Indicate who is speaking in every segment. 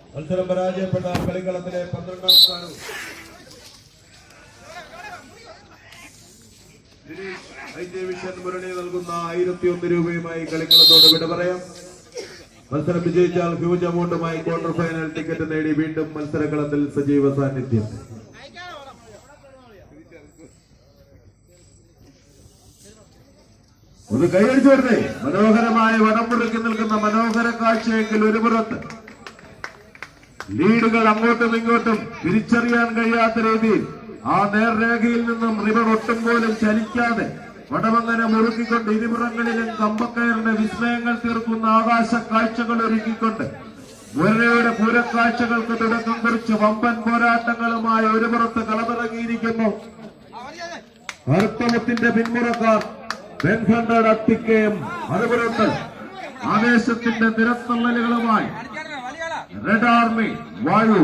Speaker 1: മത്സരം പരാജയപ്പെട്ട കളിക്കളത്തിലെ 12ാം സ്ഥാനവും വിഷൻ മുരളി നൽകുന്ന 1001 രൂപയുമായി കളിക്കളത്തോട് വിട പറയാം. മത്സരം വിജയിച്ചാൽ ഹ്യൂജ് അമൗണ്ടുമായി ക്വാർട്ടർ ഫൈനൽ ടിക്കറ്റ് നേടി വീണ്ടും മത്സരകളത്തിൽ സജീവ സാന്നിധ്യം. ഒന്ന് കൈയടിച്ചു വരുന്നേ. മനോഹരമായ വടംമുറുക്കി നിൽക്കുന്ന മനോഹര കാഴ്ചയെങ്കിൽ ഒരു പുറത്ത് ലീഡുകൾ അങ്ങോട്ടും ഇങ്ങോട്ടും തിരിച്ചറിയാൻ കഴിയാത്ത രീതിയിൽ ആ നേർരേഖയിൽ നിന്നും റിവർ ഒട്ടും പോലും ചലിക്കാതെ വടമങ്ങനെ മുറുക്കിക്കൊണ്ട് ഇരുപുറങ്ങളിലും കമ്പക്കയറിന്റെ വിസ്മയങ്ങൾ തീർക്കുന്ന ആകാശ കാഴ്ചകൾ ഒരുക്കിക്കൊണ്ട് മുരളിയുടെ പൂരക്കാഴ്ചകൾക്ക് തുടക്കം കുറിച്ച് വമ്പൻ പോരാട്ടങ്ങളുമായി ഒരു പുറത്ത് കളമിറങ്ങിയിരിക്കുന്നു കറുത്തമുത്തിന്റെ പിന്മുറക്കാർ വെൺകണ്ടയുടെ അത്തിക്കയും മറുപുറത്ത് ആവേശത്തിന്റെ നിരത്തള്ളലുകളുമായി റെഡ് ആർമി വായു.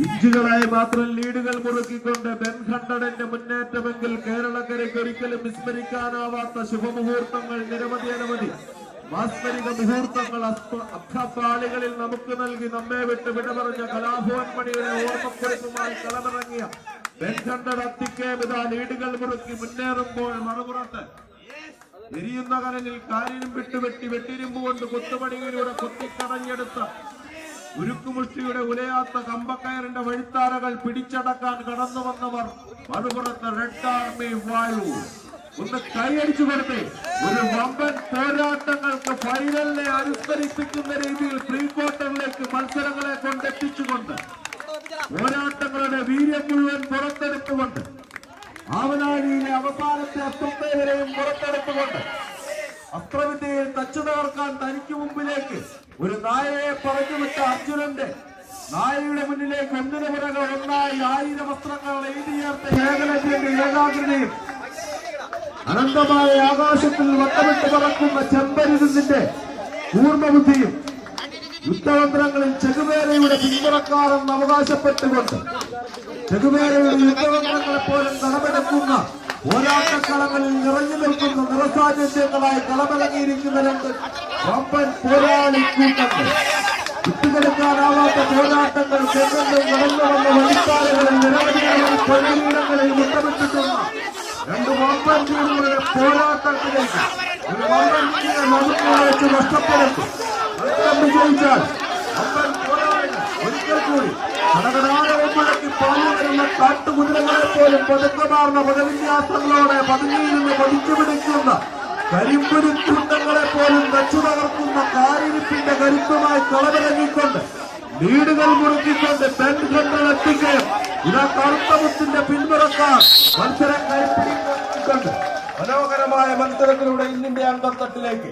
Speaker 1: ഇഞ്ചുകളായി മാത്രം ലീഡുകൾ മുറുക്കിക്കൊണ്ട് ബെൻഹണ്ടന്റെ മുന്നേറ്റമെങ്കിൽ കേരളക്കരയ്ക്ക് ഒരിക്കലും വിസ്മരിക്കാനാവാത്ത ശുഭമുഹൂർത്തങ്ങൾ നിരവധി മാസ്മരിക മുഹൂർത്തങ്ങൾ അബ്ദാളികളിൽ നമുക്ക് നൽകി നമ്മെ വിട്ട് വിട പറഞ്ഞ കലാഭവൻ മണിയുടെ ഓർമ്മക്കുറിപ്പുമായി കളമിറങ്ങിയ ബെൻഹണ്ടയുടെ അത്തിക്കേമിത ലീഡുകൾ മുറുക്കി മുന്നേറുമ്പോൾ മറുപുറത്ത് എരിയുന്ന കനലിൽ കാലിനും വിട്ടുവെട്ടി വെട്ടിരുമ്പുകൊണ്ട് കുത്തുപണിയിലൂടെ കുത്തിക്കടഞ്ഞെടുത്ത ഉരുക്കുമുഷ്ടിയുടെ ഉലയാത്ത കമ്പക്കയറിന്റെ വഴിത്താരകൾ പിടിച്ചടക്കാൻ കടന്നു വന്നവർ മറുപുറത്ത് റെഡ് ആർമി വായു. ഒന്ന് കൈയടിച്ചു കൊടുത്ത് ഒരു വമ്പൻ പോരാട്ടങ്ങൾക്ക് ഫൈനലിനെ അനുസ്മരിപ്പിക്കുന്ന രീതിയിൽ പ്രീ ക്വാർട്ടറിലേക്ക് മത്സരങ്ങളെ കൊണ്ടെത്തിച്ചുകൊണ്ട് പോരാട്ടങ്ങളുടെ വീര്യം മുഴുവൻ പുറത്തെടുത്തുകൊണ്ട് ആവനാഴിയിലെ അവസാനത്തെ അസ്ത്രത്തേവരെയും പുറത്തെടുത്തുകൊണ്ട് അസ്ത്രവിദ്യയിൽ തച്ചു തകർക്കാൻ തനിക്ക് മുമ്പിലേക്ക് ഒരു നായയെ പറഞ്ഞുവിട്ട അർജുനന്റെ നായയുടെ മുന്നിലേക്ക് ഒന്നിനു പിറകെ ഒന്നായി 1000 വസ്ത്രങ്ങൾ എഴുതിയേർത്ത ഏകലത്തിന്റെ ഏകാഗ്രതയും അനന്തമായ ആകാശത്തിൽ വട്ടമിട്ട് പറക്കുന്ന ചെമ്പരുതിന്റെ പൂർണ്ണബുദ്ധിയും യുദ്ധതന്ത്രങ്ങളിൽ ചെകുവേരയുടെ പിന്തുണക്കാരെന്ന് അവകാശപ്പെട്ടുകൊണ്ട് ചെകുവേരയുടെ യുദ്ധതന്ത്രങ്ങളെ പോലും കളമെടുക്കുന്ന പോരാട്ടക്കളങ്ങളിൽ നിറഞ്ഞു നിൽക്കുന്ന നിറസാന്നിധ്യങ്ങളായി കളമിറങ്ങിയിരിക്കുന്ന രണ്ട് വമ്പൻ പോരാളി കൂട്ടങ്ങൾ വിട്ടുകൊടുക്കാനാവാത്ത പോരാട്ടങ്ങൾ ചെങ്ങും നടന്നു വന്ന വഴിക്കാലുകളിൽ നിരവധി പൊരുടങ്ങളിൽ മുട്ടമിട്ടിട്ടുള്ള രണ്ട് വമ്പൻ ടീമുകളുടെ പോരാട്ടത്തിലേക്ക് ഒരു വമ്പൻ ടീമിനെ നമുക്ക് വെച്ച് നഷ്ടപ്പെടുത്തും. വിജയിച്ചാൽ വമ്പൻ പോരാളികൾ ഒരിക്കൽ കൂടി കടകടാരമുഴക്കി പാഞ്ഞു വരുന്ന കാട്ടുകുതിരകളെ പോലും പതുക്കമാർന്ന പദവിന്യാസങ്ങളോടെ പതുങ്ങിയിൽ നിന്ന് പതിച്ചു പിടിക്കുന്ന കരിമ്പുരുത്തുണ്ടങ്ങളെ പോലും തച്ചു തകർക്കുന്ന കാരിരിപ്പിന്റെ കരുത്തുമായി കളമിറങ്ങിക്കൊണ്ട് ലീഡുകൾ മുറുക്കിക്കൊണ്ട് ബെൻഹണ്ടർ എത്തിക്കുകയും ഇതാ കറുത്തമുത്തിന്റെ പിന്മുറക്കാർ മത്സരം കൈപ്പിടിക്കൊണ്ട് മനോഹരമായ മത്സരത്തിലൂടെ ഇന്നിന്റെ അന്തത്തട്ടിലേക്ക്